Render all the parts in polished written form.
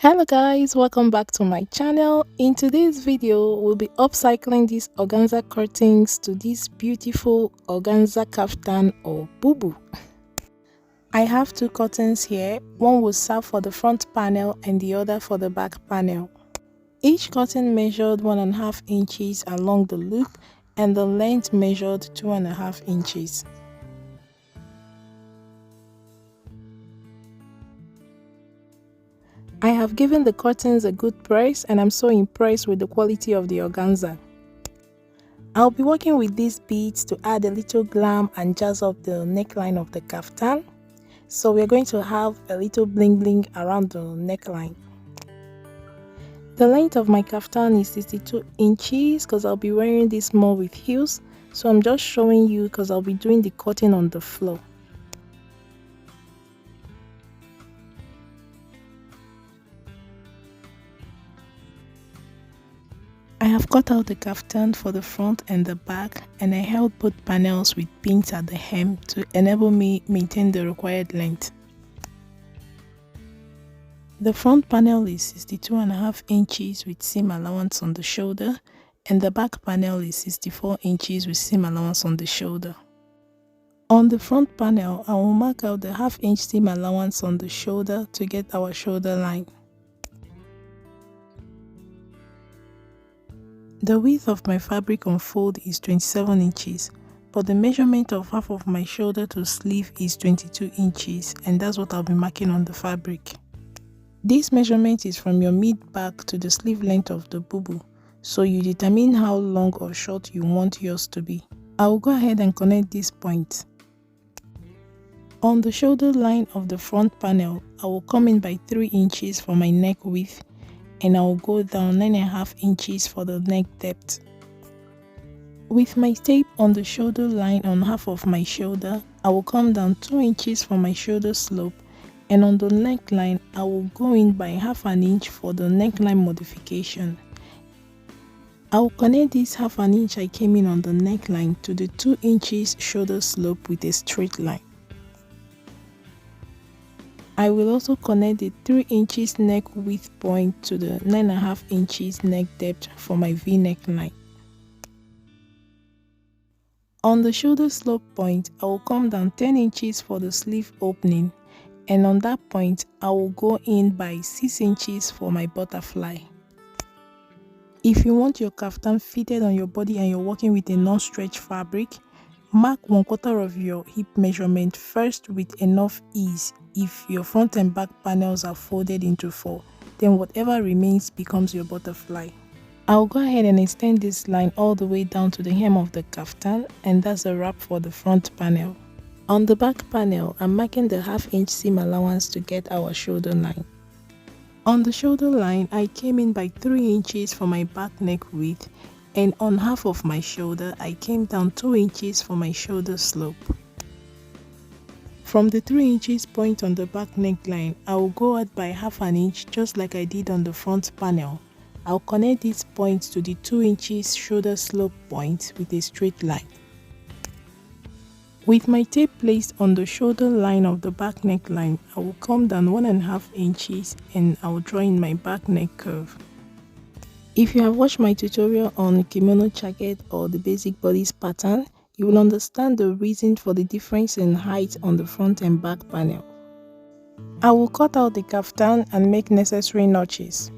Hello guys, welcome back to my channel. In today's video, we'll be upcycling these organza curtains to this beautiful organza kaftan or bubu. I have two curtains here. One will serve for the front panel and the other for the back panel. Each curtain measured 1.5 inches along the loop and the length measured 2.5 inches. I have given the curtains a good press and I'm so impressed with the quality of the organza. I'll be working with these beads to add a little glam and jazz up the neckline of the kaftan. So we're going to have a little bling bling around the neckline. The length of my kaftan is 62 inches because I'll be wearing this more with heels. So I'm just showing you because I'll be doing the cutting on the floor. I have cut out the kaftan for the front and the back, and I held both panels with pins at the hem to enable me maintain the required length. The front panel is 62.5 inches with seam allowance on the shoulder, and the back panel is 64 inches with seam allowance on the shoulder. On the front panel, I will mark out the 1/2 inch seam allowance on the shoulder to get our shoulder line. The width of my fabric on fold is 27 inches, but the measurement of half of my shoulder to sleeve is 22 inches, and that's what I'll be marking on the fabric. This measurement is from your mid-back to the sleeve length of the bubu, so you determine how long or short you want yours to be. I will go ahead and connect this point. On the shoulder line of the front panel, I will come in by 3 inches for my neck width, and I will go down 9.5 inches for the neck depth. With my tape on the shoulder line on half of my shoulder, I will come down 2 inches for my shoulder slope, and on the neckline, I will go in by 1/2 inch for the neckline modification. I will connect this 1/2 inch I came in on the neckline to the 2 inches shoulder slope with a straight line. I will also connect the 3 inches neck width point to the 9.5 inches neck depth for my V-neck line. On the shoulder slope point, I will come down 10 inches for the sleeve opening, and on that point, I will go in by 6 inches for my butterfly. If you want your kaftan fitted on your body and you're working with a non-stretch fabric, mark 1/4 of your hip measurement first with enough ease. If your front and back panels are folded into 4, then whatever remains becomes your butterfly. I'll go ahead and extend this line all the way down to the hem of the kaftan, and that's a wrap for the front panel. On the back panel, I'm marking the 1/2 inch seam allowance to get our shoulder line. On the shoulder line, I came in by 3 inches for my back neck width, and on half of my shoulder, I came down 2 inches for my shoulder slope. From the 3 inches point on the back neckline, I will go out by 1/2 inch just like I did on the front panel. I'll connect these points to the 2 inches shoulder slope point with a straight line. With my tape placed on the shoulder line of the back neckline, I will come down 1.5 inches and I will draw in my back neck curve. If you have watched my tutorial on kimono jacket or the basic bodice pattern, you will understand the reason for the difference in height on the front and back panel. I will cut out the kaftan and make necessary notches.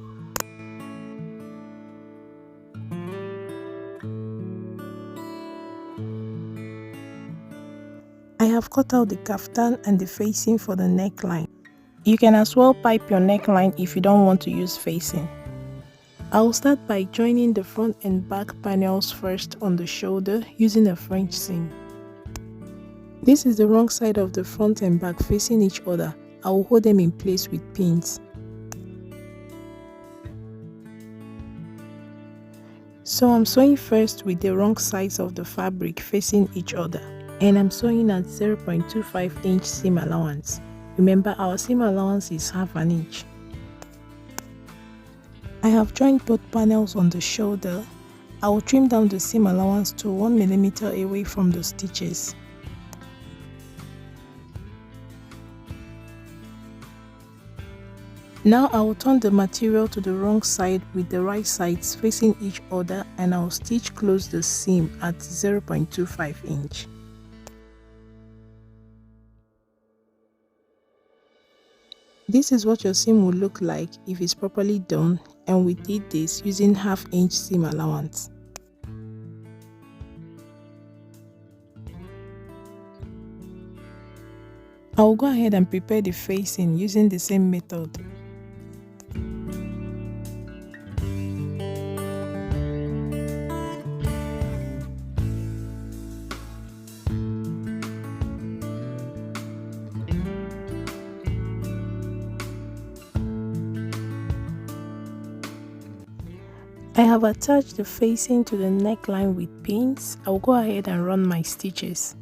I have cut out the kaftan and the facing for the neckline. You can as well pipe your neckline if you don't want to use facing. I will start by joining the front and back panels first on the shoulder using a French seam. This is the wrong side of the front and back facing each other. I will hold them in place with pins. So I'm sewing first with the wrong sides of the fabric facing each other, and I'm sewing at 0.25 inch seam allowance. Remember, our seam allowance is 1/2 inch. I have joined both panels on the shoulder. I will trim down the seam allowance to 1 mm away from the stitches. Now I will turn the material to the wrong side with the right sides facing each other, and I will stitch close the seam at 0.25 inch. This is what your seam will look like if it's properly done, and we did this using 1/2 inch seam allowance. I will go ahead and prepare the facing using the same method. I have attached the facing to the neckline with pins. I will go ahead and run my stitches.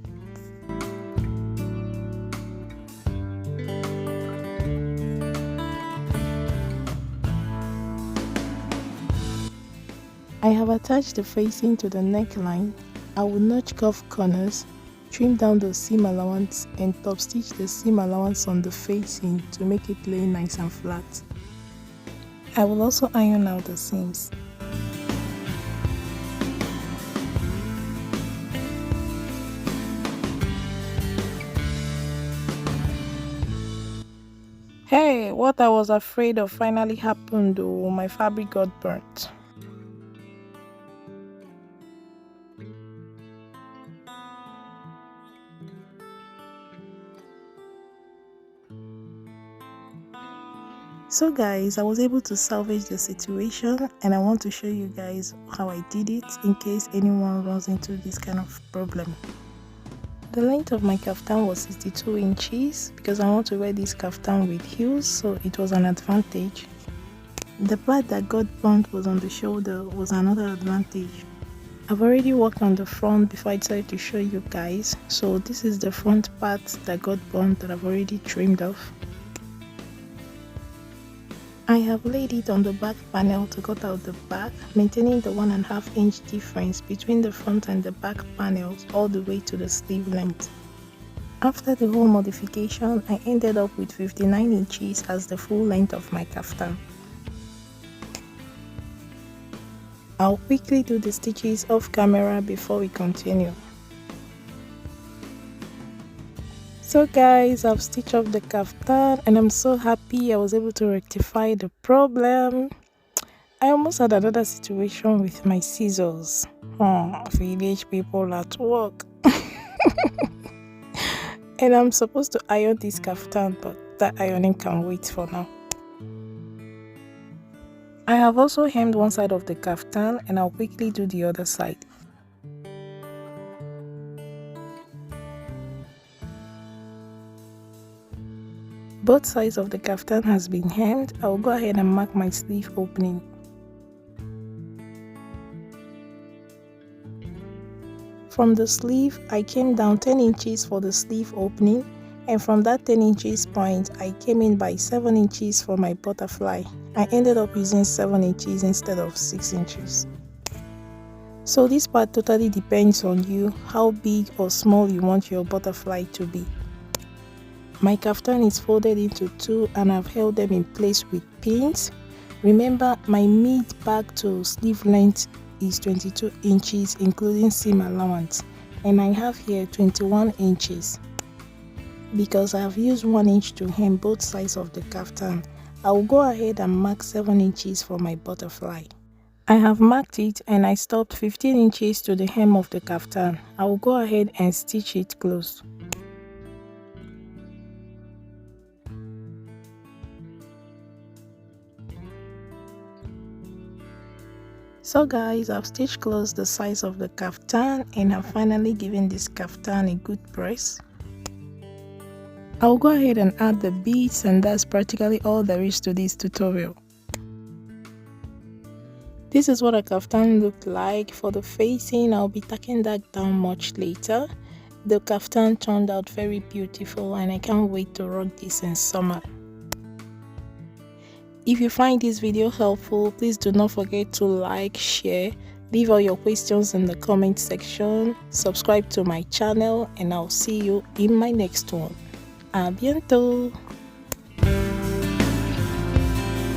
I have attached the facing to the neckline. I will notch cuff corners, trim down the seam allowance, and top stitch the seam allowance on the facing to make it lay nice and flat. I will also iron out the seams. Hey, what I was afraid of finally happened though. My fabric got burnt. So guys, I was able to salvage the situation, and I want to show you guys how I did it in case anyone runs into this kind of problem. The length of my kaftan was 62 inches because I want to wear this kaftan with heels, so it was an advantage. The part that got burnt was on the shoulder, was another advantage. I've already worked on the front before I decided to show you guys, so this is the front part that got burnt that I've already trimmed off. I have laid it on the back panel to cut out the back, maintaining the 1.5 inch difference between the front and the back panels all the way to the sleeve length. After the whole modification, I ended up with 59 inches as the full length of my kaftan. I'll quickly do the stitches off camera before we continue. So guys, I've stitched up the kaftan and I'm so happy I was able to rectify the problem. I almost had another situation with my scissors. Village people at work. And I'm supposed to iron this kaftan, but that ironing can wait for now. I have also hemmed one side of the kaftan and I'll quickly do the other side. Both sides of the kaftan has been hemmed. I will go ahead and mark my sleeve opening. From the sleeve, I came down 10 inches for the sleeve opening, and from that 10 inches point, I came in by 7 inches for my butterfly. I ended up using 7 inches instead of 6 inches. So this part totally depends on you, how big or small you want your butterfly to be. My kaftan is folded into two and I've held them in place with pins. Remember, my mid back to sleeve length is 22 inches including seam allowance, and I have here 21 inches. Because I have used 1 inch to hem both sides of the kaftan, I will go ahead and mark 7 inches for my butterfly. I have marked it and I stopped 15 inches to the hem of the kaftan. I will go ahead and stitch it closed. So guys, I've stitched close the sides of the kaftan and have finally given this kaftan a good press. I'll go ahead and add the beads, and that's practically all there is to this tutorial. This is what a kaftan looked like. For the facing, I'll be tacking that down much later. The kaftan turned out very beautiful and I can't wait to rock this in summer. If you find this video helpful, please do not forget to like, share, leave all your questions in the comment section, subscribe to my channel, and I'll see you in my next one. A bientôt!